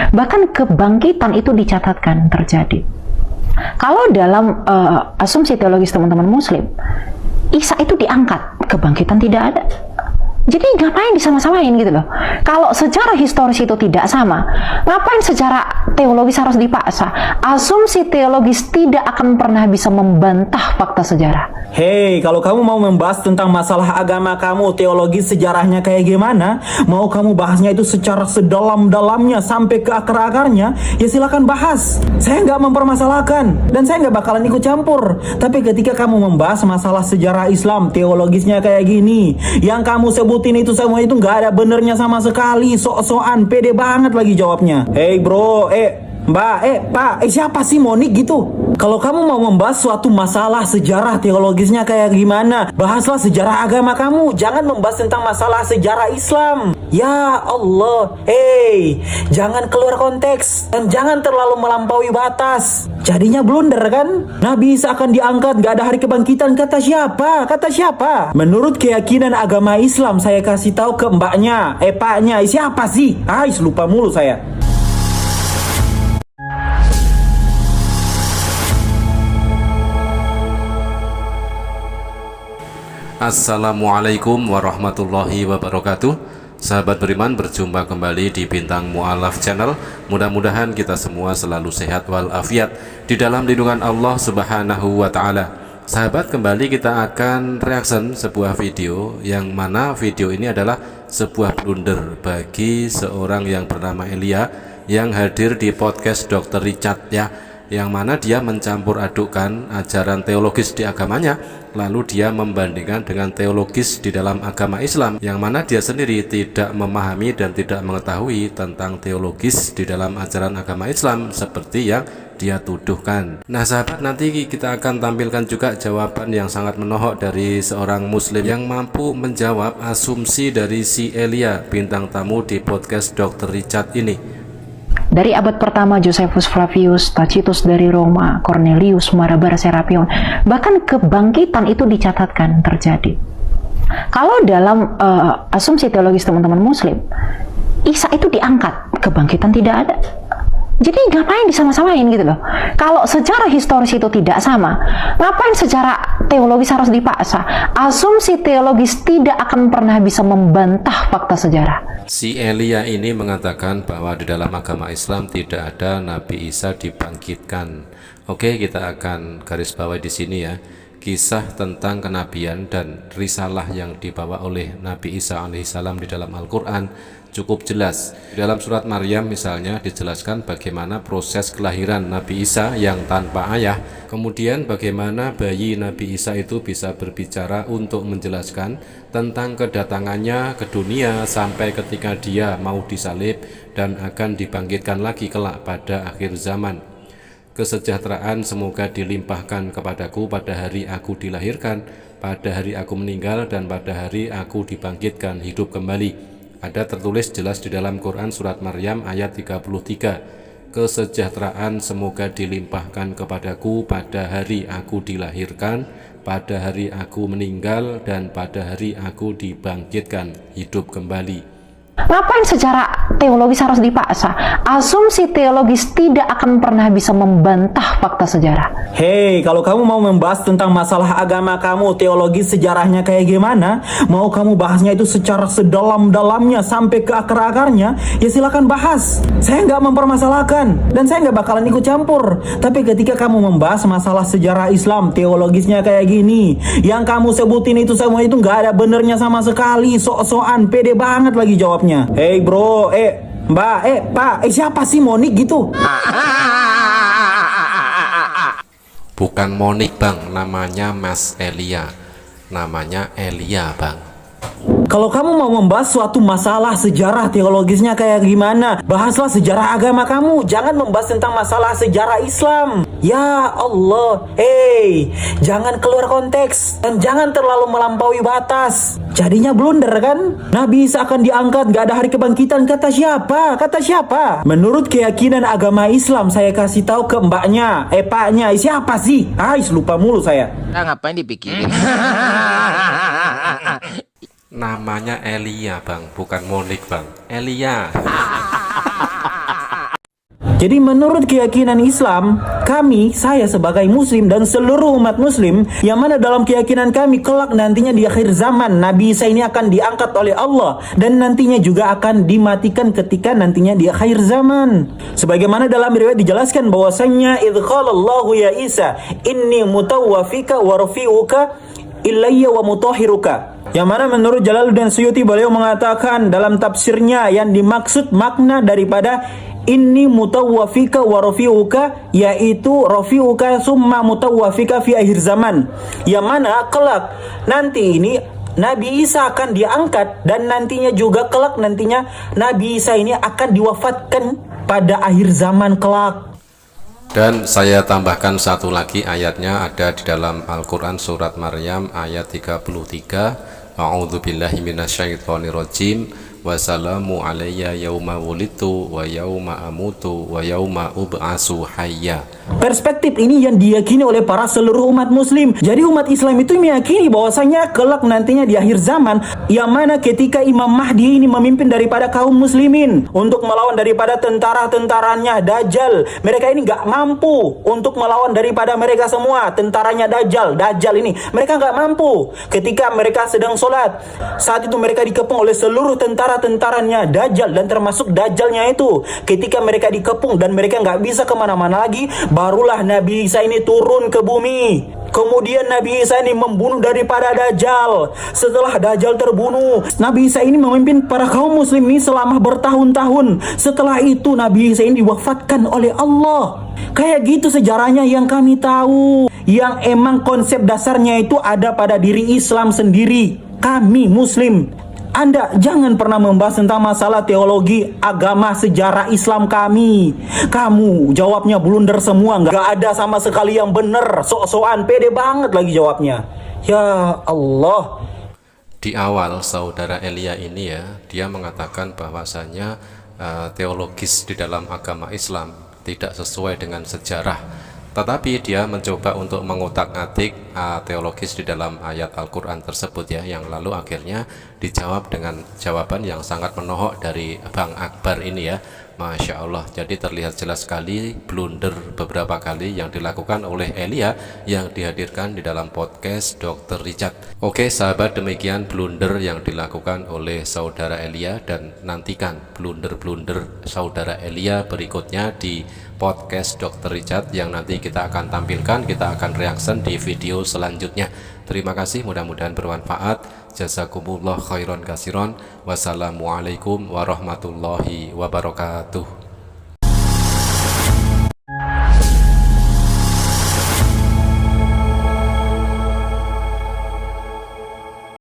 Bahkan kebangkitan itu dicatatkan terjadi. Kalau dalam asumsi teologis teman-teman Muslim, Isa itu diangkat, kebangkitan tidak ada. Jadi ngapain disama-samain gitu loh? Kalau secara historis itu tidak sama, ngapain secara teologis harus dipaksa? Asumsi teologis tidak akan pernah bisa membantah fakta sejarah. Hei, kalau kamu mau membahas tentang masalah agama kamu, teologis sejarahnya kayak gimana, mau kamu bahasnya itu secara sedalam-dalamnya sampai ke akar-akarnya, ya silakan bahas. Saya nggak mempermasalahkan, dan saya nggak bakalan ikut campur. Tapi ketika kamu membahas masalah sejarah Islam, teologisnya kayak gini, yang kamu sebutin itu semua itu nggak ada benernya sama sekali, sok-sokan, pede banget lagi jawabnya. Hei bro, Mbak, Pak, siapa sih Monik gitu? Kalau kamu mau membahas suatu masalah sejarah teologisnya kayak gimana, bahaslah sejarah agama kamu. Jangan membahas tentang masalah sejarah Islam. Ya Allah, jangan keluar konteks dan jangan terlalu melampaui batas. Jadinya blunder kan? Nabi Isa akan diangkat, gak ada hari kebangkitan. Kata siapa? Kata siapa? Menurut keyakinan agama Islam, saya kasih tahu ke mbaknya, paknya, siapa sih? Lupa mulu saya. Assalamualaikum warahmatullahi wabarakatuh. Sahabat beriman, berjumpa kembali di Bintang Mu'alaf Channel. Mudah-mudahan kita semua selalu sehat walafiat di dalam lindungan Allah Subhanahu wa ta'ala. Sahabat, kembali kita akan reaction sebuah video, yang mana video ini adalah sebuah blunder bagi seorang yang bernama Elia yang hadir di podcast Dr. Richard ya, yang mana dia mencampur adukkan ajaran teologis di agamanya, lalu dia membandingkan dengan teologis di dalam agama Islam, yang mana dia sendiri tidak memahami dan tidak mengetahui tentang teologis di dalam ajaran agama Islam seperti yang dia tuduhkan. Nah sahabat, nanti kita akan tampilkan juga jawaban yang sangat menohok dari seorang muslim yang mampu menjawab asumsi dari si Elia, bintang tamu di podcast Dr. Richard ini. Dari abad pertama, Josephus Flavius, Tacitus dari Roma, Cornelius Marabar Serapion, bahkan kebangkitan itu dicatatkan terjadi. Kalau dalam asumsi teologis teman-teman Muslim, Isa itu diangkat, kebangkitan tidak ada. Jadi ngapain disama-samain gitu loh? Kalau secara historis itu tidak sama, ngapain secara teologis harus dipaksa? Asumsi teologis tidak akan pernah bisa membantah fakta sejarah. Si Elia ini mengatakan bahwa di dalam agama Islam tidak ada Nabi Isa dibangkitkan. Oke, kita akan garis bawahi di sini ya. Kisah tentang kenabian dan risalah yang dibawa oleh Nabi Isa alaihissalam di dalam Al-Quran cukup jelas. Di dalam surat Maryam misalnya dijelaskan bagaimana proses kelahiran Nabi Isa yang tanpa ayah, kemudian bagaimana bayi Nabi Isa itu bisa berbicara untuk menjelaskan tentang kedatangannya ke dunia sampai ketika dia mau disalib dan akan dibangkitkan lagi kelak pada akhir zaman. Kesejahteraan semoga dilimpahkan kepadaku pada hari aku dilahirkan, pada hari aku meninggal, dan pada hari aku dibangkitkan hidup kembali. Ada tertulis jelas di dalam Quran surat Maryam ayat 33. Kesejahteraan semoga dilimpahkan kepadaku pada hari aku dilahirkan, pada hari aku meninggal, dan pada hari aku dibangkitkan hidup kembali. Ngapain secara teologis harus dipaksa? Asumsi teologis tidak akan pernah bisa membantah fakta sejarah. Hei, kalau kamu mau membahas tentang masalah agama kamu, teologis sejarahnya kayak gimana, mau kamu bahasnya itu secara sedalam-dalamnya sampai ke akar-akarnya, ya silakan bahas. Saya nggak mempermasalahkan, dan saya nggak bakalan ikut campur. Tapi ketika kamu membahas masalah sejarah Islam, teologisnya kayak gini, yang kamu sebutin itu semua itu nggak ada benernya sama sekali, sok-sokan, pede banget lagi jawabnya. Hei bro, Mbak, Pak, siapa sih Monik gitu? Bukan Monik bang, namanya Mas Elia. Namanya Elia bang. Kalau kamu mau membahas suatu masalah sejarah teologisnya kayak gimana, bahaslah sejarah agama kamu. Jangan membahas tentang masalah sejarah Islam. Ya Allah, jangan keluar konteks dan jangan terlalu melampaui batas. Jadinya blunder kan? Nabi Isa akan diangkat, gak ada hari kebangkitan. Kata siapa? Kata siapa? Menurut keyakinan agama Islam, saya kasih tahu ke mbaknya, paknya, siapa sih? Lupa mulu saya. Ngapain dipikirin? Namanya Elia bang, bukan Monik bang. Elia. Jadi menurut keyakinan Islam, saya sebagai muslim dan seluruh umat muslim, yang mana dalam keyakinan kami kelak nantinya di akhir zaman Nabi Isa ini akan diangkat oleh Allah dan nantinya juga akan dimatikan ketika nantinya di akhir zaman. Sebagaimana dalam riwayat dijelaskan bahwasanya idz qalallahu ya Isa inni mutawwafika wa rafi'uka ilayya wa mutahhiruka. Yang mana menurut Jalaluddin Suyuti beliau mengatakan dalam tafsirnya yang dimaksud makna daripada inni mutawwafika wa rafi'uka, yaitu rafi'uka summa mutawwafika fi akhir zaman, yang mana kelak nanti ini Nabi Isa akan diangkat dan nantinya juga kelak nantinya Nabi Isa ini akan diwafatkan pada akhir zaman kelak. Dan saya tambahkan satu lagi, ayatnya ada di dalam Al-Quran surat Maryam ayat 33. A'udzubillahi minasyaitonirrajim. Wassalamu alayya yauma wulidtu wa yauma amutu wa yauma ub'asu hayya. Perspektif ini yang diyakini oleh para seluruh umat muslim. Jadi umat Islam itu meyakini bahwasanya kelak nantinya di akhir zaman, yang mana ketika Imam Mahdi ini memimpin daripada kaum muslimin untuk melawan daripada tentara-tentaranya Dajjal. Mereka ini gak mampu untuk melawan daripada mereka semua, tentaranya Dajjal ini. Mereka gak mampu ketika mereka sedang sholat. Saat itu mereka dikepung oleh seluruh tentaranya Dajjal, dan termasuk Dajjalnya itu. Ketika mereka dikepung dan mereka gak bisa kemana-mana lagi, barulah Nabi Isa ini turun ke bumi. Kemudian Nabi Isa ini membunuh daripada Dajjal. Setelah Dajjal terbunuh, Nabi Isa ini memimpin para kaum muslim ini selama bertahun-tahun. Setelah itu Nabi Isa ini diwafatkan oleh Allah. Kayak gitu sejarahnya yang kami tahu. Yang emang konsep dasarnya itu ada pada diri Islam sendiri. Kami muslim. Anda jangan pernah membahas tentang masalah teologi, agama, sejarah Islam kami. Kamu jawabnya blunder semua, nggak ada sama sekali yang bener. Sok-sokan, pede banget lagi jawabnya. Ya Allah. Di awal saudara Elia ini ya, dia mengatakan bahwasanya teologis di dalam agama Islam tidak sesuai dengan sejarah. Tetapi dia mencoba untuk mengutak-atik teologis di dalam ayat Al-Quran tersebut ya, yang lalu akhirnya dijawab dengan jawaban yang sangat menohok dari Bang Akbar ini ya. Masya Allah, jadi terlihat jelas sekali blunder beberapa kali yang dilakukan oleh Elia yang dihadirkan di dalam podcast Dr. Richard. Oke sahabat, demikian blunder yang dilakukan oleh saudara Elia, dan nantikan blunder-blunder saudara Elia berikutnya di podcast Dr. Richard yang nanti kita akan tampilkan, kita akan reaction di video selanjutnya. Terima kasih, mudah-mudahan bermanfaat. Jazakumullah khairan kasiron. Wassalamualaikum warahmatullahi wabarakatuh.